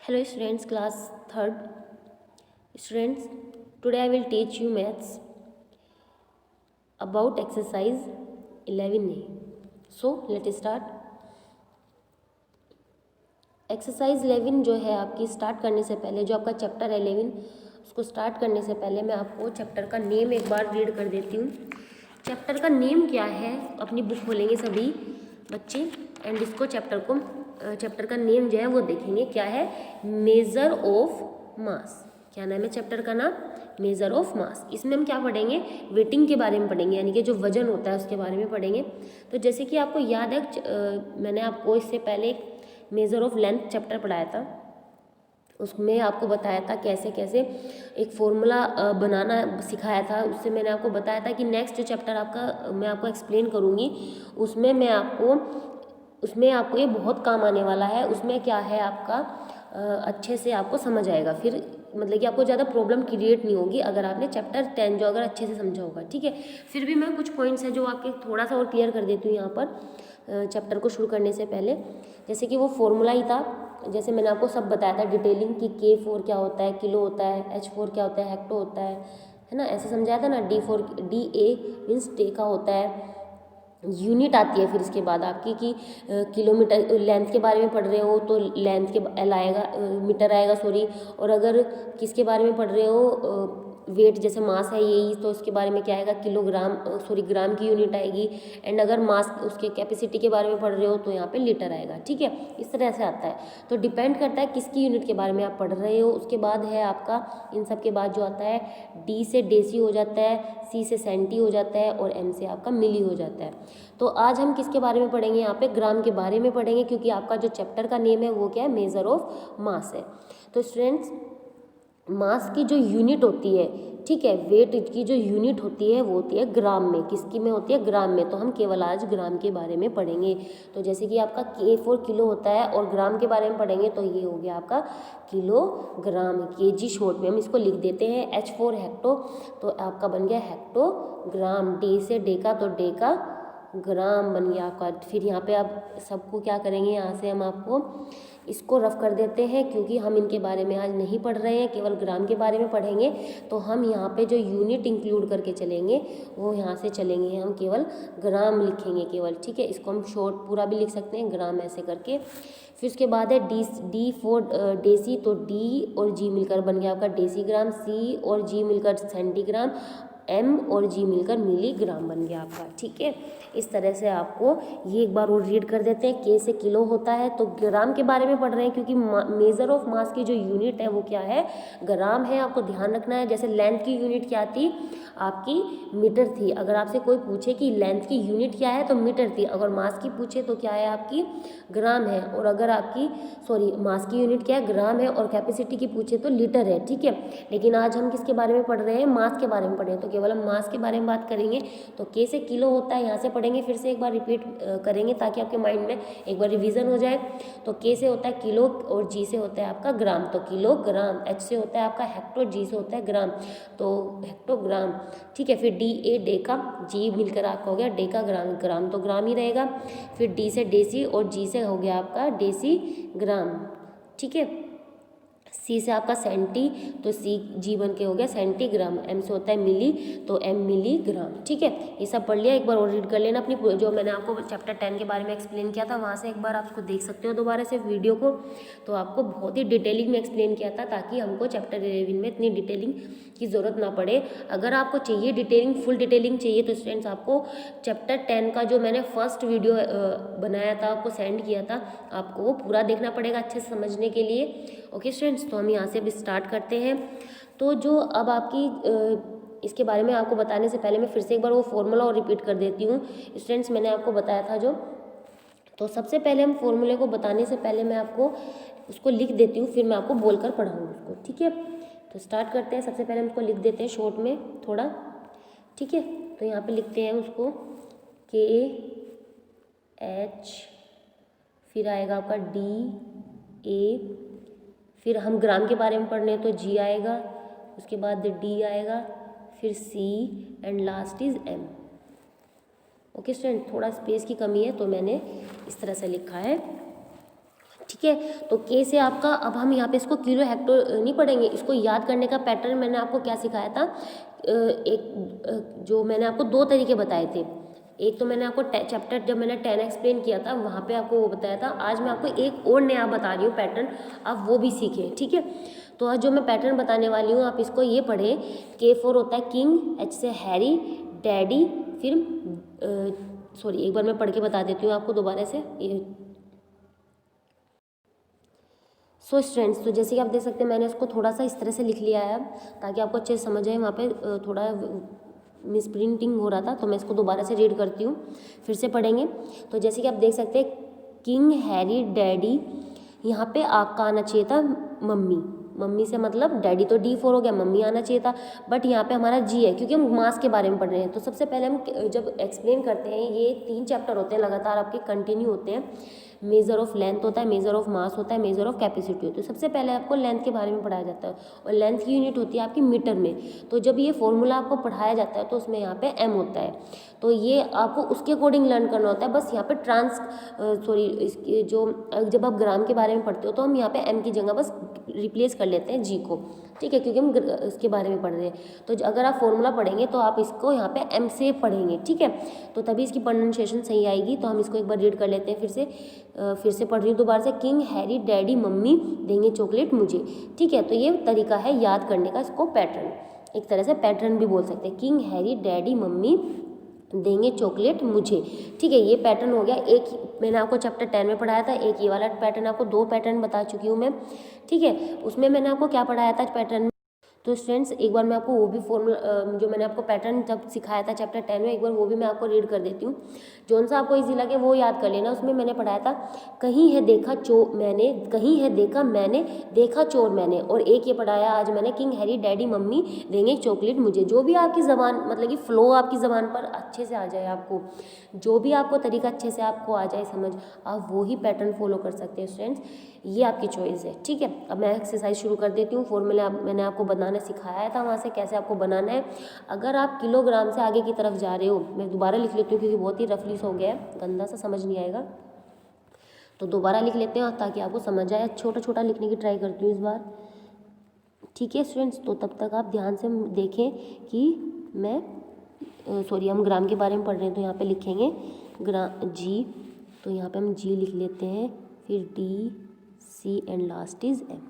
Hello students, class 3rd. Students, today I will teach you maths about exercise 11A. So let's start. Exercise 11 जो है आपकी start करने से पहले, जो आपका चैप्टर 11 उसको स्टार्ट करने से पहले मैं आपको चैप्टर का नेम एक बार रीड कर देती हूँ। चैप्टर का नेम क्या है, अपनी बुक खोलेंगे सभी बच्चे एंड इसको चैप्टर का नेम जो है वो देखेंगे क्या है, मेज़र ऑफ मास। क्या नाम है चैप्टर का नाम, मेज़र ऑफ मास। इसमें हम क्या पढ़ेंगे, वेटिंग के बारे में पढ़ेंगे, यानी कि जो वजन होता है उसके बारे में पढ़ेंगे। तो जैसे कि आपको याद है मैंने आपको इससे पहले एक मेज़र ऑफ लेंथ चैप्टर पढ़ाया था, उसमें आपको बताया था कैसे कैसे एक फॉर्मूला बनाना सिखाया था। उससे मैंने आपको बताया था कि नेक्स्ट जो चैप्टर आपका मैं आपको एक्सप्लेन करूँगी उसमें आपको ये बहुत काम आने वाला है। उसमें क्या है आपका अच्छे से आपको समझ आएगा, फिर मतलब कि आपको ज़्यादा प्रॉब्लम क्रिएट नहीं होगी अगर आपने चैप्टर 10 जो अगर अच्छे से समझा होगा। ठीक है, फिर भी मैं कुछ पॉइंट्स हैं जो आपके थोड़ा सा और क्लियर कर देती हूँ यहाँ पर चैप्टर को शुरू करने से पहले। जैसे कि वो फॉर्मूला ही था, जैसे मैंने आपको सब बताया था डिटेलिंग कि K4 क्या होता है, किलो होता है, H4 क्या होता है, हेक्टो होता है ना, ऐसे समझाया था ना। DA मीन्स टेका होता है, यूनिट आती है। फिर इसके बाद आपकी कि किलोमीटर लेंथ के बारे में पढ़ रहे हो तो लेंथ के एल आएगा, मीटर आएगा सॉरी। और अगर किसके बारे में पढ़ रहे हो, वेट जैसे मास है यही, तो उसके बारे में क्या आएगा, किलोग्राम ग्राम की यूनिट आएगी। एंड अगर मास उसके कैपेसिटी के बारे में पढ़ रहे हो तो यहाँ पे लीटर आएगा। ठीक है, इस तरह से आता है। तो डिपेंड करता है किसकी यूनिट के बारे में आप पढ़ रहे हो। उसके बाद है आपका इन सब के बाद जो आता है, डी से डेसी हो जाता है, सी से सेंटी हो जाता है और एम से आपका मिली हो जाता है। तो आज हम किसके बारे में पढ़ेंगे, यहाँ पे ग्राम के बारे में पढ़ेंगे, क्योंकि आपका जो चैप्टर का नेम है वो क्या है, मेज़र ऑफ मास है। तो स्टूडेंट्स, मास की जो यूनिट होती है, ठीक है, वेट की जो यूनिट होती है वो होती है ग्राम में। किसकी में होती है, ग्राम में। तो हम केवल आज ग्राम के बारे में पढ़ेंगे। तो जैसे कि आपका K4 किलो होता है और ग्राम के बारे में पढ़ेंगे तो ये हो गया आपका किलोग्राम, KG शॉर्ट में हम इसको लिख देते हैं। H4 हेक्टो, तो आपका बन गया हेक्टोग्राम। D से डेका, तो डेका ग्राम बन गया आपका। फिर यहाँ पे आप सबको क्या करेंगे, यहाँ से हम आपको इसको रफ कर देते हैं, क्योंकि हम इनके बारे में आज नहीं पढ़ रहे हैं, केवल ग्राम के बारे में पढ़ेंगे। तो हम यहाँ पे जो यूनिट इंक्लूड करके चलेंगे वो यहाँ से चलेंगे, हम केवल ग्राम लिखेंगे केवल। ठीक है, इसको हम शॉर्ट पूरा भी लिख सकते हैं ग्राम ऐसे करके। फिर उसके बाद है डी फॉर डेसी, तो डी और जी मिलकर बन गया आपका डेसीग्राम, सी और जी मिलकर सेंटीग्राम, एम और जी मिलकर मिलीग्राम बन गया आपका। ठीक है, इस तरह से आपको ये एक बार और रीड कर देते हैं। के से किलो होता है, तो ग्राम के बारे में पढ़ रहे हैं, क्योंकि मेज़र ऑफ मास की जो यूनिट है वो क्या है, ग्राम है। आपको ध्यान रखना है। जैसे लेंथ की यूनिट क्या थी आपकी, मीटर थी। अगर आपसे कोई पूछे कि लेंथ की यूनिट क्या है तो मीटर थी। अगर मास की पूछे तो क्या है आपकी, ग्राम है। और अगर आपकी मास की यूनिट क्या है, ग्राम है। और कैपेसिटी की पूछे तो लीटर है। ठीक है, लेकिन आज हम किसके बारे में पढ़ रहे हैं, मास के बारे में पढ़ रहे हैं, तो केवल हम मास के बारे में बात करेंगे। तो के से किलो होता है, यहाँ से पढ़ेंगे, फिर से एक बार रिपीट करेंगे ताकि आपके माइंड में एक बार रिवीजन हो जाए। तो के से होता है किलो और जी से होता है आपका ग्राम, तो किलोग्राम। एच से होता है आपका हेक्टो, जी से होता है ग्राम, तो हेक्टोग्राम। ठीक है, फिर डी ए डेका, जी मिलकर आपका हो गया डेका ग्राम, ग्राम तो ग्राम ही रहेगा। फिर डी से डेसी और जी से हो गया आपका डेसी ग्राम। ठीक है, सी से आपका सेंटी, तो सी जी बन के हो गया सेंटीग्राम। एम से होता है मिली, तो एम मिलीग्राम। ठीक है, ये सब पढ़ लिया। एक बार और रीड कर लेना अपनी, जो मैंने आपको चैप्टर 10 के बारे में एक्सप्लेन किया था वहाँ से एक बार आप उसको देख सकते हो दोबारा से वीडियो को। तो आपको बहुत ही डिटेलिंग में एक्सप्लेन किया था, ताकि हमको चैप्टर 11 में इतनी डिटेलिंग की ज़रूरत ना पड़े। अगर आपको चाहिए डिटेलिंग, फुल डिटेलिंग चाहिए, तो स्टूडेंट्स आपको चैप्टर 10 का जो मैंने फर्स्ट वीडियो बनाया था, आपको सेंड किया था, आपको वो पूरा देखना पड़ेगा अच्छे से समझने के लिए। ओके स्टूडेंट्स, तो हम यहाँ से भी स्टार्ट करते हैं। तो जो अब आपकी इसके बारे में आपको बताने से पहले मैं फिर से एक बार वो फॉर्मूला और रिपीट कर देती हूँ। स्टूडेंट्स, मैंने आपको बताया था जो, तो सबसे पहले हम फॉर्मूले को बताने से पहले मैं आपको उसको लिख देती हूँ, फिर मैं आपको बोलकर पढ़ाऊँगी उसको। ठीक है, तो स्टार्ट करते हैं। सबसे पहले हम उसको लिख देते हैं शॉर्ट में थोड़ा। ठीक है, तो यहाँ पे लिखते हैं उसको KH, फिर आएगा आपका DA, फिर हम ग्राम के बारे में पढ़ने हैं तो जी आएगा, उसके बाद डी आएगा, फिर C and last is M. Okay student, थोड़ा स्पेस की कमी है तो मैंने इस तरह से लिखा है। ठीक ठीक है। तो के से आपका, अब हम यहाँ पे इसको किलो हेक्टर नहीं पढ़ेंगे, इसको याद करने का पैटर्न मैंने आपको क्या सिखाया था, जो मैंने आपको 2 तरीके बताए थे। एक तो मैंने आपको चैप्टर जब मैंने 10 एक्सप्लेन किया था वहाँ पे आपको वो बताया था। आज मैं आपको एक और नया बता रही हूँ पैटर्न, आप वो भी सीखें, ठीक है। तो आज जो मैं पैटर्न बताने वाली हूँ आप इसको ये पढ़ें। K4 होता है किंग, H से हैरी, डैडी, फिर सॉरी एक बार मैं पढ़ के बता देती हूँ आपको दोबारा से। सो स्टूडेंट्स, तो जैसे कि आप देख सकते हैं मैंने इसको थोड़ा सा इस तरह से लिख लिया है ताकि आपको अच्छे से समझ आए। वहाँ पे थोड़ा मिस प्रिंटिंग हो रहा था, तो मैं इसको दोबारा से रीड करती हूँ, फिर से पढ़ेंगे। तो जैसे कि आप देख सकते हैं किंग, हैरी, डैडी, यहाँ पे आपका आना चाहिए था मम्मी। मम्मी से मतलब डैडी तो D4 हो गया, मम्मी आना चाहिए था, बट यहाँ पे हमारा G है क्योंकि हम मास के बारे में पढ़ रहे हैं। तो सबसे पहले हम जब एक्सप्लेन करते हैं, ये 3 चैप्टर होते हैं लगातार आपके कंटिन्यू होते हैं। मेजर ऑफ लेंथ होता है, मेजर ऑफ मास होता है, मेजर ऑफ कैपेसिटी होती है। सबसे पहले आपको लेंथ के बारे में पढ़ाया जाता है और लेंथ की यूनिट होती है आपकी मीटर में। तो जब ये फॉर्मूला आपको पढ़ाया जाता है तो उसमें यहाँ पे m होता है, तो ये आपको उसके अकॉर्डिंग लर्न करना होता है। बस यहाँ पे इसके जो जब आप ग्राम के बारे में पढ़ते हो तो हम यहाँ पे m की जगह बस रिप्लेस कर लेते हैं g को, ठीक है, क्योंकि हम इसके बारे में पढ़ रहे हैं। तो अगर आप फॉर्मूला पढ़ेंगे तो आप इसको यहाँ पे m से पढ़ेंगे, ठीक है, तो तभी इसकी प्रोनाउंसिएशन सही आएगी। तो हम इसको एक बार रीड कर लेते हैं फिर से पढ़ रही हूँ दोबारा से। किंग, हैरी, डैडी, मम्मी देंगे चॉकलेट मुझे, ठीक है। तो ये तरीका है याद करने का, इसको पैटर्न, एक तरह से पैटर्न भी बोल सकते हैं। किंग, हैरी, डैडी, मम्मी देंगे चॉकलेट मुझे, ठीक है, ये पैटर्न हो गया। एक मैंने आपको चैप्टर 10 में पढ़ाया था, एक ये वाला पैटर्न, आपको 2 पैटर्न बता चुकी हूँ मैं, ठीक है। उसमें मैंने आपको क्या पढ़ाया था पैटर्न में, तो स्टूडेंट्स एक बार मैं आपको वो भी फॉर्मूला जो मैंने आपको पैटर्न जब सिखाया था चैप्टर 10 में, एक बार वो भी मैं आपको रीड कर देती हूँ। जौन सा आपको इजी लगे वो याद कर लेना। उसमें मैंने पढ़ाया था कहीं है देखा चोर मैंने, कहीं है देखा मैंने, देखा चोर मैंने, और एक ये पढ़ाया आज मैंने किंग, हैरी, डैडी, मम्मी देंगे चॉकलेट मुझे। जो भी आपकी ज़बान मतलब कि फ़्लो आपकी ज़बान पर अच्छे से आ जाए, आपको जो भी आपको तरीका अच्छे से आपको आ जाए समझ, आप वो ही पैटर्न फॉलो कर सकते हैं स्टूडेंट्स, ये आपकी चॉइस है, ठीक है। अब मैं एक्सरसाइज शुरू कर देती हूँ। फॉर्मूला मैंने आपको बनाना सिखाया था वहाँ से कैसे आपको बनाना है। अगर आप किलोग्राम से आगे की तरफ जा रहे हो, मैं दोबारा लिख लेती हूँ क्योंकि बहुत ही रफली हो गया है, गंदा सा समझ नहीं आएगा, तो दोबारा लिख लेते हैं ताकि आपको समझ आए। छोटा छोटा लिखने की ट्राई करती हूँ इस बार, ठीक है स्टूडेंट्स। तो तब तक आप ध्यान से देखें कि मैं हम ग्राम के बारे में पढ़ रहे हैं, तो यहाँ पे लिखेंगे G, तो यहाँ पे हम G लिख लेते हैं, फिर D, C and last is M,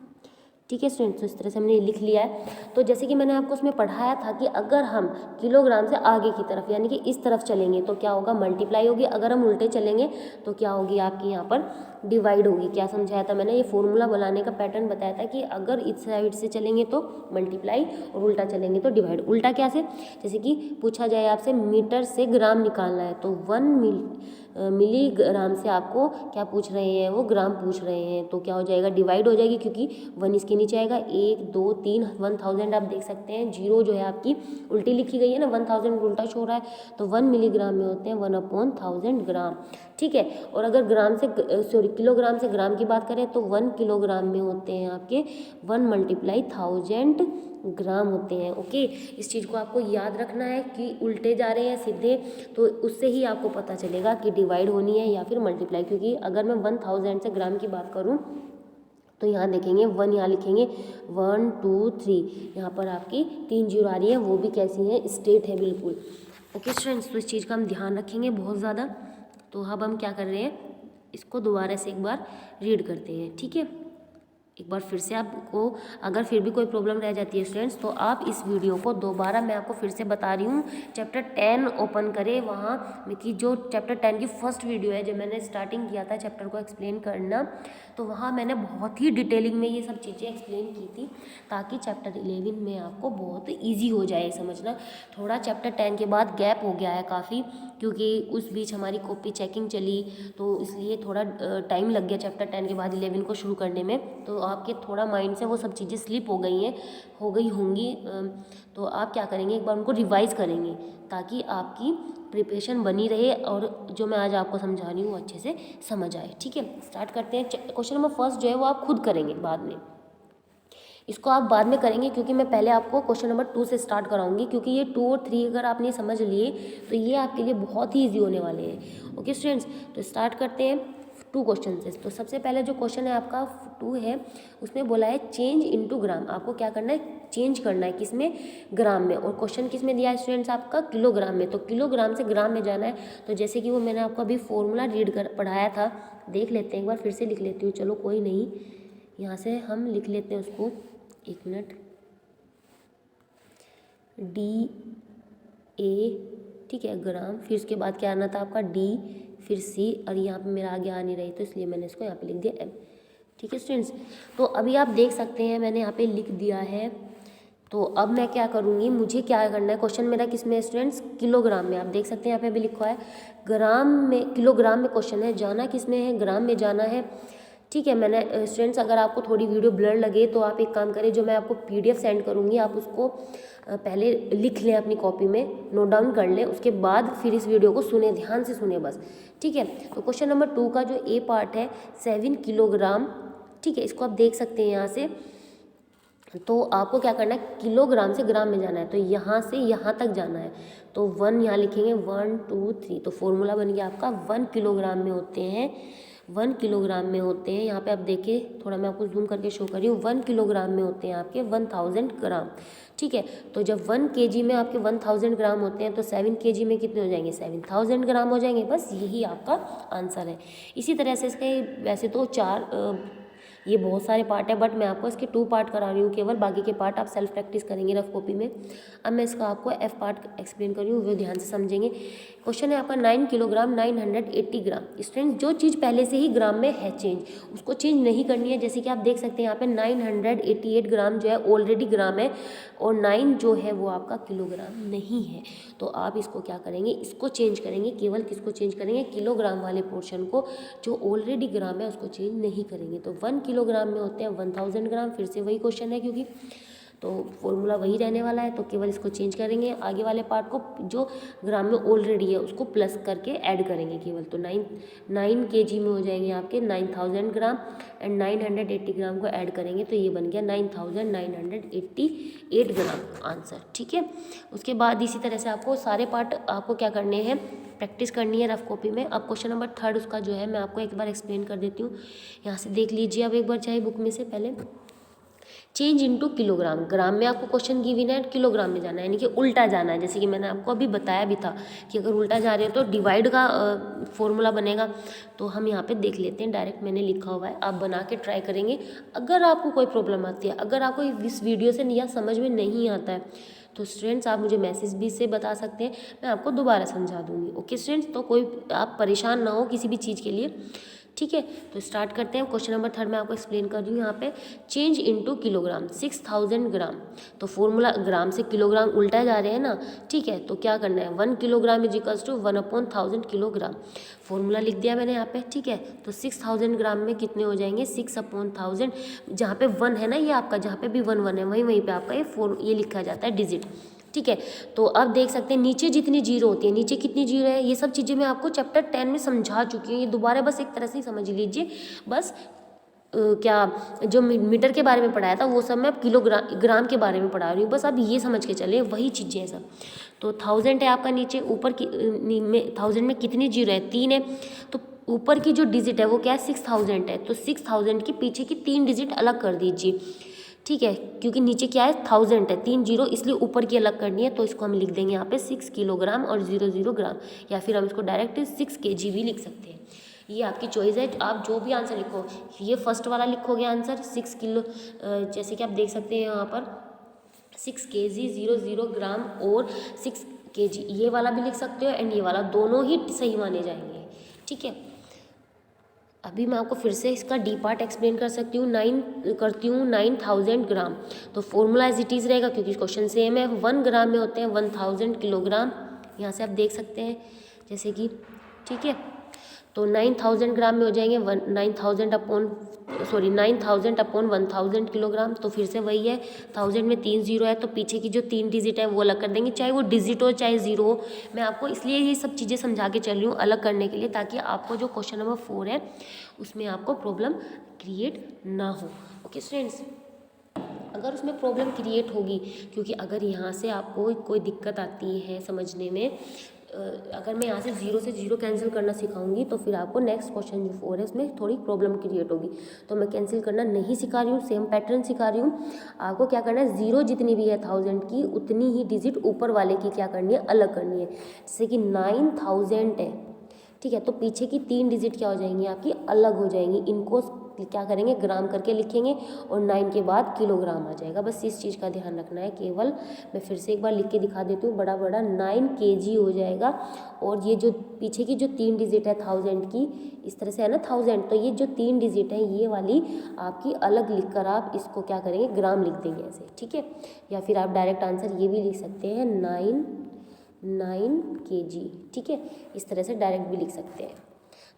ठीक है स्टूडेंट्स। तो इस तरह से हमने लिख लिया है। तो जैसे कि मैंने आपको उसमें पढ़ाया था कि अगर हम किलोग्राम से आगे की तरफ यानी कि इस तरफ चलेंगे तो क्या होगा, मल्टीप्लाई होगी। अगर हम उल्टे चलेंगे तो क्या होगी आपकी यहाँ पर डिवाइड होगी। क्या समझाया था मैंने, ये फॉर्मूला बनाने का पैटर्न बताया था कि अगर इस साइड से चलेंगे तो मल्टीप्लाई और उल्टा चलेंगे तो डिवाइड। उल्टा क्या से, जैसे कि पूछा जाए आपसे मीटर से ग्राम निकालना है तो 1 मिलीग्राम से आपको क्या पूछ रहे हैं, वो ग्राम पूछ रहे हैं, तो क्या हो जाएगा, डिवाइड हो जाएगी क्योंकि 1 इसके नीचे आएगा। 1 2 3 1000 आप देख सकते हैं, 0 जो है आपकी उल्टी लिखी गई है ना, 1000 उल्टा शो रहा है, तो 1 मिलीग्राम में होते हैं 1/1000 ग्राम, ठीक है। और अगर किलोग्राम से ग्राम की बात करें तो 1 किलोग्राम में होते हैं आपके 1 × 1000 ग्राम होते हैं, ओके। इस चीज़ को आपको याद रखना है कि उल्टे जा रहे हैं सीधे, तो उससे ही आपको पता चलेगा कि डिवाइड होनी है या फिर मल्टीप्लाई। क्योंकि अगर मैं 1000 से ग्राम की बात करूं तो यहाँ देखेंगे 1, यहाँ लिखेंगे 1 2 3, यहाँ पर आपकी 3 जीरो आ रही है, वो भी कैसी है, स्ट्रेट है बिल्कुल, ओके स्टूडेंट्स। तो इस चीज़ का हम ध्यान रखेंगे बहुत ज़्यादा। तो अब हम क्या कर रहे हैं, इसको दोबारा से एक बार रीड करते हैं, ठीक है। एक बार फिर से आपको अगर फिर भी कोई प्रॉब्लम रह जाती है स्टूडेंट्स, तो आप इस वीडियो को दोबारा, मैं आपको फिर से बता रही हूँ, चैप्टर 10 ओपन करें। वहाँ की जो चैप्टर 10 की फर्स्ट वीडियो है, जब मैंने स्टार्टिंग किया था चैप्टर को एक्सप्लेन करना, तो वहाँ मैंने बहुत ही डिटेलिंग में ये सब चीज़ें एक्सप्लेन की थी ताकि चैप्टर 11 में आपको बहुत ईजी हो जाए समझना। थोड़ा चैप्टर 10 के बाद गैप हो गया है काफ़ी, क्योंकि उस बीच हमारी कॉपी चेकिंग चली, तो इसलिए थोड़ा टाइम लग गया चैप्टर 10 के बाद 11 को शुरू करने में। तो आपके थोड़ा माइंड से वो सब चीज़ें स्लिप हो गई होंगी, तो आप क्या करेंगे, एक बार उनको रिवाइज़ करेंगे ताकि आपकी प्रिपरेशन बनी रहे और जो मैं आज आपको समझा रही हूँ वो अच्छे से समझ आए, ठीक है। स्टार्ट करते हैं। क्वेश्चन नंबर फर्स्ट जो है वो आप खुद करेंगे बाद में, इसको आप बाद में करेंगे क्योंकि मैं पहले आपको क्वेश्चन नंबर 2 से स्टार्ट कराऊंगी, क्योंकि ये 2 और 3 अगर आपने समझ लिए तो ये आपके लिए बहुत ही ईजी होने वाले हैं, ओके स्टूडेंट्स। तो स्टार्ट करते हैं। 2 क्वेश्चन है। तो सबसे पहले जो क्वेश्चन है आपका 2 है, उसमें बोला है चेंज इनटू ग्राम। आपको क्या करना है, चेंज करना है किसमें, ग्राम में। और क्वेश्चन किस में दिया है स्टूडेंट्स आपका, किलोग्राम में। तो किलोग्राम से ग्राम में जाना है। तो जैसे कि वो मैंने आपको अभी फॉर्मूला पढ़ाया था, देख लेते हैं एक बार, फिर से लिख लेती हूँ। चलो कोई नहीं, यहाँ से हम लिख लेते हैं उसको, 1 मिनट। डी ए, ठीक है, ग्राम, फिर उसके बाद क्या आना था आपका डी, फिर सी, और यहाँ पे मेरा आगे आ नहीं रही तो इसलिए मैंने इसको यहाँ पे लिख दिया एम। ठीक है स्टूडेंट्स, तो अभी आप देख सकते हैं मैंने यहाँ पे लिख दिया है। तो अब मैं क्या करूँगी, मुझे क्या करना है, क्वेश्चन मेरा किस में है स्टूडेंट्स, किलोग्राम में। आप देख सकते हैं यहाँ पे भी लिखा है ग्राम में, किलोग्राम में क्वेश्चन है, जाना किस में है, ग्राम में जाना है। ठीक है, मैंने स्टूडेंट्स अगर आपको थोड़ी वीडियो ब्लर लगे तो आप एक काम करें, जो मैं आपको PDF सेंड करूँगी आप उसको पहले लिख लें अपनी कॉपी में, नोट डाउन कर लें, उसके बाद फिर इस वीडियो को सुने, ध्यान से सुने बस। ठीक है, तो क्वेश्चन नंबर 2 का जो ए पार्ट है 7 किलोग्राम, ठीक है, इसको आप देख सकते हैं यहाँ से। तो आपको क्या करना है, किलोग्राम से ग्राम में जाना है, तो यहाँ से यहाँ तक जाना है। तो 1 यहाँ लिखेंगे, 1 2 3, तो फॉर्मूला बन गया आपका 1 किलोग्राम में होते हैं, 1 किलोग्राम में होते हैं। यहाँ पे आप देखिए, थोड़ा मैं आपको जूम करके शो कर रही हूँ, 1 किलोग्राम में होते हैं आपके 1000 ग्राम। ठीक है, तो जब 1 kg में आपके 1000 ग्राम होते हैं तो 7 kg में कितने हो जाएंगे, 7000 ग्राम हो जाएंगे। बस यही आपका आंसर है। इसी तरह से इसके वैसे तो 4 ये बहुत सारे पार्ट है, बट मैं आपको इसके 2 पार्ट करा रही हूँ केवल, बाकी के पार्ट आप सेल्फ प्रैक्टिस करेंगे रफ कॉपी में। अब मैं इसका आपको F पार्ट एक्सप्लेन कर रही हूँ, वो ध्यान से समझेंगे। क्वेश्चन है आपका 9 किलोग्राम 980 ग्राम। स्टूडेंट जो चीज़ पहले से ही ग्राम में है चेंज, उसको चेंज नहीं करनी है। जैसे कि आप देख सकते हैं यहाँ पे 988 ग्राम जो है ऑलरेडी ग्राम है, और 9 जो है वो आपका किलोग्राम नहीं है। तो आप इसको क्या करेंगे, इसको चेंज करेंगे। केवल किसको चेंज करेंगे, किलोग्राम वाले पोर्शन को, जो ऑलरेडी ग्राम है उसको चेंज नहीं करेंगे। तो 1 किलोग्राम में होते हैं 1000 ग्राम, फिर से वही क्वेश्चन है क्योंकि तो फॉर्मूला वही रहने वाला है। तो केवल इसको चेंज करेंगे, आगे वाले पार्ट को जो ग्राम में ऑलरेडी है उसको प्लस करके ऐड करेंगे केवल। तो 9 kg में हो जाएंगे आपके 9000 ग्राम, एंड 980 ग्राम को ऐड करेंगे तो ये बन गया 9988 ग्राम आंसर। ठीक है, उसके बाद इसी तरह से आपको सारे पार्ट आपको क्या करने हैं, प्रैक्टिस करनी है रफ कॉपी में। अब क्वेश्चन नंबर 3 उसका जो है मैं आपको एक बार एक्सप्लेन कर देती हूँ, यहाँ से देख लीजिए अब एक बार चाहे बुक में से। पहले चेंज इनटू किलोग्राम, ग्राम में आपको क्वेश्चन गिवन है, किलोग्राम में जाना है, यानी कि उल्टा जाना है। जैसे कि मैंने आपको अभी बताया भी था कि अगर उल्टा जा रहे हो तो डिवाइड का फॉर्मूला बनेगा। तो हम यहाँ पे देख लेते हैं, डायरेक्ट मैंने लिखा हुआ है, आप बना के ट्राई करेंगे। अगर आपको कोई प्रॉब्लम आती है, अगर आपको इस वीडियो से या समझ में नहीं आता है, तो स्टूडेंट्स आप मुझे मैसेज भी से बता सकते हैं, मैं आपको दोबारा समझा दूँगी। ओके स्टूडेंट्स, तो कोई आप परेशान ना हो किसी भी चीज़ के लिए। ठीक है, तो स्टार्ट करते हैं। क्वेश्चन नंबर 3 मैं आपको एक्सप्लेन कर रही हूँ यहाँ पे। चेंज इनटू किलोग्राम 6000 ग्राम, तो फॉर्मूला ग्राम से किलोग्राम उल्टा जा रहे हैं ना। ठीक है, तो क्या करना है, 1 kilogram is equals to 1/1000 kilogram. Formula लिख दिया मैंने यहाँ पे। ठीक है, तो 6000 ग्राम में कितने हो जाएंगे, 6/1000। जहाँ पे 1 है ना ये आपका, जहाँ पे भी 1 है वहीं पे आपका ये लिखा जाता है डिजिट। ठीक है, तो अब देख सकते हैं नीचे जितनी जीरो होती है, नीचे कितनी जीरो है, ये सब चीज़ें मैं आपको चैप्टर 10 में समझा चुकी हूँ। ये दोबारा बस एक तरह से ही समझ लीजिए। बस क्या जो मीटर के बारे में पढ़ाया था वो सब मैं ग्राम के बारे में पढ़ा रही हूँ। बस अब ये समझ के चले, वही चीज़ें हैं सब। तो 1000 है आपका नीचे, ऊपर की में 1000 में कितनी जीरो है, 3 है। तो ऊपर की जो डिजिट है वो क्या है, 6000 है। तो 6000 की पीछे की 3 डिजिट अलग कर दीजिए। ठीक है, क्योंकि नीचे क्या है 1000 है, 3 जीरो, इसलिए ऊपर की अलग करनी है। तो इसको हम लिख देंगे यहाँ पे 6 किलोग्राम और 00 ग्राम, या फिर हम इसको डायरेक्ट 6 kg भी लिख सकते हैं। ये आपकी चॉइस है, आप जो भी आंसर लिखो। ये फर्स्ट वाला लिखोगे आंसर 6 किलो, जैसे कि आप देख सकते हैं यहाँ पर 6 kg 00 ग्राम और 6 kg, ये वाला भी लिख सकते हो, एंड ये वाला, दोनों ही सही माने जाएंगे। ठीक है, अभी मैं आपको फिर से इसका डी पार्ट एक्सप्लेन कर सकती हूँ। 9000 ग्राम, तो फॉर्मूला एज इट इज़ रहेगा क्योंकि क्वेश्चन सेम है। 1 ग्राम में होते हैं 1000 किलोग्राम, यहाँ से आप देख सकते हैं जैसे कि। ठीक है, तो 9000 ग्राम में हो जाएंगे 9000 अपॉन 1000 किलोग्राम। तो फिर से वही है, 1000 में 3 जीरो है, तो पीछे की जो 3 डिजिट है वो अलग कर देंगे, चाहे वो डिजिट हो चाहे जीरो हो। मैं आपको इसलिए ये सब चीज़ें समझा के चल रही हूँ अलग करने के लिए, ताकि आपको जो क्वेश्चन नंबर 4 है उसमें आपको प्रॉब्लम क्रिएट ना हो। ओके स्टूडेंट्स, अगर उसमें प्रॉब्लम क्रिएट होगी, क्योंकि अगर यहाँ से आपको कोई दिक्कत आती है समझने में, अगर मैं यहाँ से 0 से 0 कैंसिल करना सिखाऊंगी तो फिर आपको नेक्स्ट क्वेश्चन जो 4 है उसमें थोड़ी प्रॉब्लम क्रिएट होगी। तो मैं कैंसिल करना नहीं सिखा रही हूँ, सेम पैटर्न सिखा रही हूँ। आपको क्या करना है, 0 जितनी भी है 1000 की उतनी ही डिजिट ऊपर वाले की क्या करनी है, अलग करनी है। जैसे कि 9000 है, ठीक है, तो पीछे की 3 डिजिट क्या हो जाएंगी आपकी, अलग हो जाएंगी। इनको क्या करेंगे, ग्राम करके लिखेंगे और 9 के बाद किलोग्राम आ जाएगा। बस इस चीज़ का ध्यान रखना है केवल। मैं फिर से एक बार लिख के दिखा देती हूँ, बड़ा बड़ा 9 kg हो जाएगा। और ये जो पीछे की जो 3 डिजिट है 1000 की, इस तरह से है ना 1000, तो ये जो 3 डिजिट है ये वाली आपकी अलग लिख कर आप इसको क्या करेंगे, ग्राम लिख देंगे ऐसे, ठीक है। या फिर आप डायरेक्ट आंसर ये भी लिख सकते हैं 9 kg, ठीक है, इस तरह से डायरेक्ट भी लिख सकते हैं।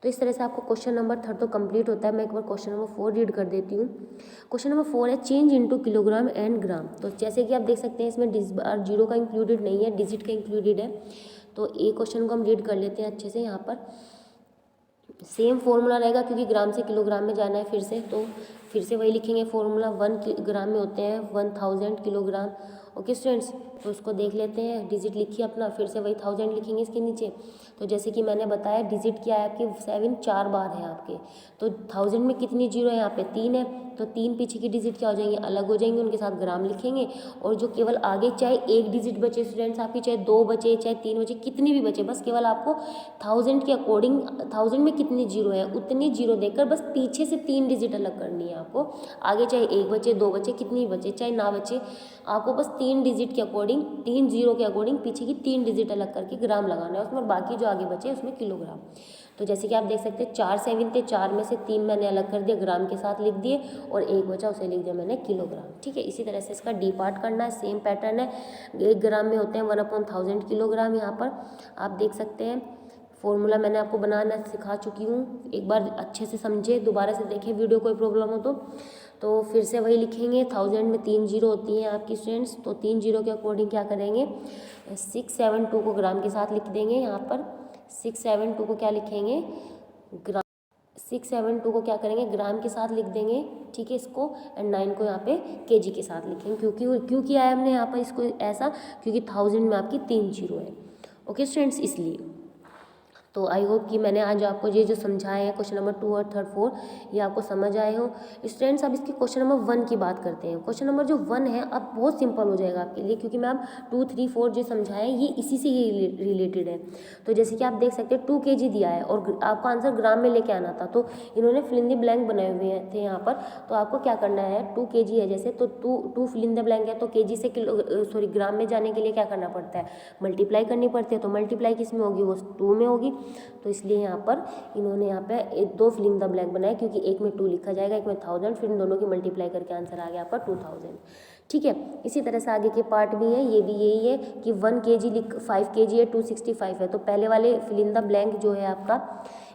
तो इस तरह से आपको क्वेश्चन नंबर 3 तो कंप्लीट होता है। मैं एक बार क्वेश्चन नंबर 4 रीड कर देती हूँ। क्वेश्चन नंबर 4 है चेंज इनटू किलोग्राम एंड ग्राम। तो जैसे कि आप देख सकते हैं इसमें 0 का इंक्लूडेड नहीं है, डिजिट का इंक्लूडेड है। तो एक क्वेश्चन को हम रीड कर लेते हैं अच्छे से। यहाँ पर सेम फॉर्मूला रहेगा क्योंकि ग्राम से किलोग्राम में जाना है फिर से, तो फिर से वही लिखेंगे फॉर्मूला। 1 ग्राम में होते हैं 1000 किलोग्राम। ओके स्टूडेंट्स, तो उसको देख लेते हैं। डिजिट लिखिए अपना, फिर से वही 1000 लिखेंगे इसके नीचे। तो जैसे कि मैंने बताया डिजिट क्या है आपकी 7 4 बार है आपके। तो 1000 में कितनी जीरो है, यहाँ पे 3 है, तो 3 पीछे की डिजिट क्या हो जाएंगे, अलग हो जाएंगे, उनके साथ ग्राम लिखेंगे। और जो केवल आगे चाहे एक डिजिट बचे स्टूडेंट्स आपकी, चाहे 2 बचे चाहे 3 बचे, कितनी भी बचे, बस केवल आपको 1000 के अकॉर्डिंग 1000 में कितनी जीरो है उतनी जीरो देकर बस पीछे से 3 डिजिट अलग करनी है आपको। आगे चाहे 1 बचे 2 बचे कितनी बचे चाहे ना बचे, आपको बस 3 डिजिट के अकॉर्डिंग 3 जीरो के अकॉर्डिंग पीछे की 3 डिजिट अलग करके ग्राम लगाना है उसमें, बाकी जो आगे बचे उसमें किलोग्राम। तो जैसे कि आप देख सकते हैं 4 7 थे, 4 में से 3 मैंने अलग कर दिया, ग्राम के साथ लिख दिए, और 1 बचा उसे लिख दिया मैंने किलोग्राम, ठीक है। इसी तरह से इसका डी पार्ट करना है, सेम पैटर्न है। 1 ग्राम में होते हैं 1/1000 किलोग्राम। यहाँ पर आप देख सकते हैं फॉर्मूला मैंने आपको बनाना सिखा चुकी हूँ, एक बार अच्छे से समझे, दोबारा से देखें वीडियो, कोई प्रॉब्लम हो तो फिर से वही लिखेंगे। 1000 में 3 जीरो होती हैं आपकी स्टूडेंट्स, तो 3 जीरो के अकॉर्डिंग क्या करेंगे, 672 को ग्राम के साथ लिख देंगे। यहाँ पर 672 को क्या लिखेंगे, ग्राम, 672 को क्या करेंगे, ग्राम के साथ लिख देंगे, ठीक है इसको। एंड 9 को यहाँ पे केजी के साथ लिखेंगे, क्यों किया है हमने यहाँ पर इसको ऐसा, क्योंकि 1000 में आपकी 3 जीरो है। ओके स्टूडेंट्स, इसलिए तो आई होप कि मैंने आज आपको ये जो समझाए हैं क्वेश्चन नंबर 2 और 3 4 ये आपको समझ आए हो। स्टूडेंट्स अब इसकी क्वेश्चन नंबर 1 की बात करते हैं। क्वेश्चन नंबर जो 1 है अब बहुत सिंपल हो जाएगा आपके लिए, क्योंकि मैं अब 2 3 4 जो समझाए ये इसी से ही रिलेटेड है। तो जैसे कि आप देख सकते हैं 2 kg दिया है और आपको आंसर ग्राम में लेके आना था, तो इन्होंने फिल इन द ब्लैंक बनाए हुए थे यहाँ पर। तो आपको क्या करना है, 2 kg है जैसे, तो 2 फिल इन द ब्लैंक है, तो केजी से ग्राम में जाने के लिए क्या करना पड़ता है, मल्टीप्लाई करनी पड़ती है। तो मल्टीप्लाई किस में होगी, वो 2 में होगी। तो इसलिए यहाँ पर इन्होंने यहाँ पे 2 फिलिंग द ब्लैंक बनाया, क्योंकि एक में 2 लिखा जाएगा, एक में 1000, फिर इन दोनों की मल्टीप्लाई करके आंसर आ गया आपका 2000, ठीक है। इसी तरह से आगे के पार्ट भी है, ये भी यही है कि 1 kg 5 kg है, 265 है। तो पहले वाले फिल इन द ब्लैंक जो है आपका,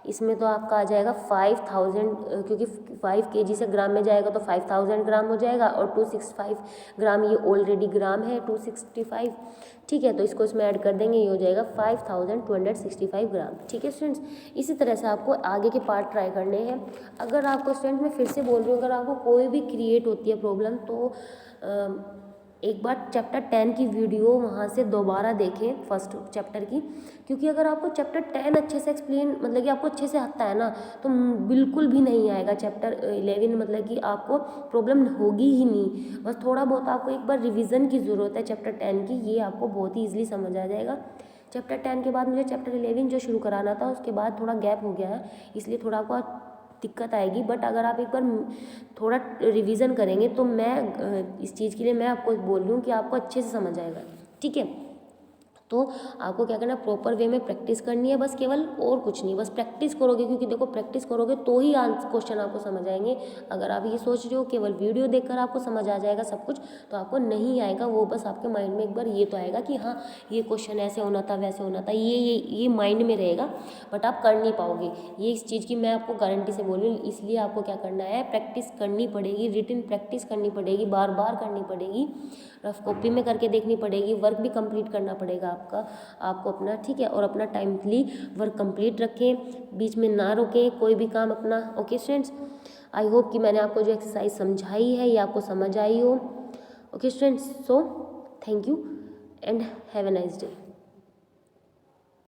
इसमें तो आपका आ जाएगा 5000, क्योंकि 5 kg से ग्राम में जाएगा तो 5000 ग्राम हो जाएगा, और 265 ग्राम ये ऑलरेडी ग्राम है 265, ठीक है। तो इसको इसमें ऐड कर देंगे, ये हो जाएगा 5265 ग्राम, ठीक है स्टूडेंट्स। इसी तरह से आपको आगे के पार्ट ट्राई करने हैं। अगर आपको स्टूडेंट मैं फिर से बोल रही हूँ, अगर आपको कोई भी क्रिएट होती है प्रॉब्लम, तो एक बार चैप्टर 10 की वीडियो वहाँ से दोबारा देखें, फर्स्ट चैप्टर की, क्योंकि अगर आपको चैप्टर 10 अच्छे से एक्सप्लेन, मतलब कि आपको अच्छे से आता है ना, तो बिल्कुल भी नहीं आएगा चैप्टर 11, मतलब कि आपको प्रॉब्लम होगी ही नहीं। बस थोड़ा बहुत आपको एक बार रिवीजन की ज़रूरत है चैप्टर 10 की, ये आपको बहुत ही ईजिली समझ आ जाएगा। चैप्टर 10 के बाद मुझे चैप्टर 11 जो शुरू कराना था, उसके बाद थोड़ा गैप हो गया है, इसलिए थोड़ा आपको दिक्कत आएगी। बट अगर आप एक बार थोड़ा रिवीजन करेंगे, तो मैं इस चीज़ के लिए मैं आपको बोल रही हूँ कि आपको अच्छे से समझ आएगा, ठीक है। तो आपको क्या करना है, प्रॉपर वे में प्रैक्टिस करनी है बस, केवल, और कुछ नहीं, बस प्रैक्टिस करोगे, क्योंकि देखो प्रैक्टिस करोगे तो ही क्वेश्चन आपको समझ आएंगे। अगर आप ये सोच रहे हो केवल वीडियो देखकर आपको समझ आ जाएगा सब कुछ, तो आपको नहीं आएगा। वो बस आपके माइंड में एक बार ये तो आएगा कि हाँ ये क्वेश्चन ऐसे होना था वैसे होना था, ये माइंड में रहेगा, बट आप कर नहीं पाओगे। ये इस चीज़ की मैं आपको गारंटी से बोल रही हूँ। इसलिए आपको क्या करना है, प्रैक्टिस करनी पड़ेगी, रिटन प्रैक्टिस करनी पड़ेगी, बार बार करनी पड़ेगी, रफ कॉपी में करके देखनी पड़ेगी, वर्क भी कंप्लीट करना पड़ेगा आपको अपना, ठीक है। और अपना टाइमली वर्क कंप्लीट रखें, बीच में ना रोकें कोई भी काम अपना। ओके स्टूडेंट्स, आई होप कि मैंने आपको जो एक्सरसाइज समझाई है ये आपको समझ आई हो। Okay students, so thank you and have a nice day.